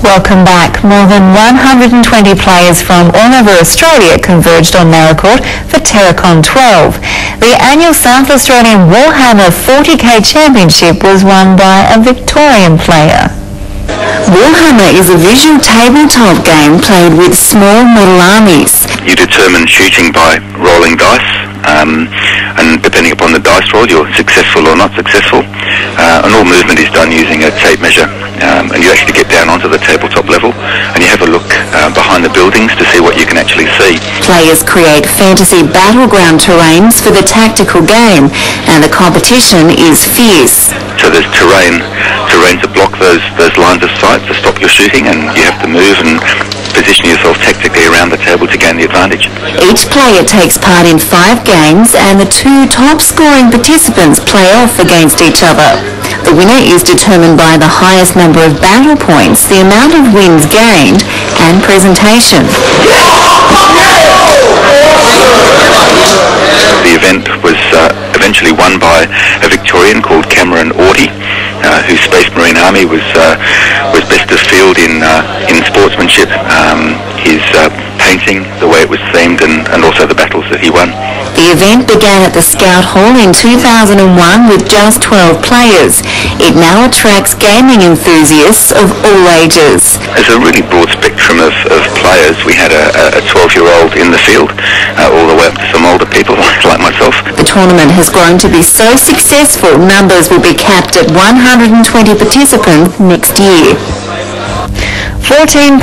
Welcome back. More than 120 players from all over Australia converged on Naracoorte for Terracon XII. The annual South Australian Warhammer 40k Championship was won by a Victorian player. Warhammer is a visual tabletop game played with small model armies. You determine shooting by rolling dice, and depending upon the dice roll, you're successful or not successful. And all movement is done using a tape measure, and you actually get down onto the tabletop level and you have a look behind the buildings to see what you can actually see. Players create fantasy battleground terrains for the tactical game, and the competition is fierce. So there's terrain to block those lines of sight to stop your shooting, and you have to move and position yourself tactically around the table to gain the advantage. Each player takes part in 5 games, and the 2 top scoring participants play off against each other. The winner is determined by the highest number of battle points, the amount of wins gained, and presentation. The event was eventually won by a Victorian called Naracoorte, whose Space Marine Army was best of field in sportsmanship, his painting, the way it was themed, and also the battles that he won. The event began at the Scout Hall in 2001 with just 12 players. It now attracts gaming enthusiasts of all ages. There's a really broad spectrum of players. We had a 12-year-old in the field, all the way up to some older people like myself. The tournament has grown to be so successful, numbers will be capped at 120 participants next year. 14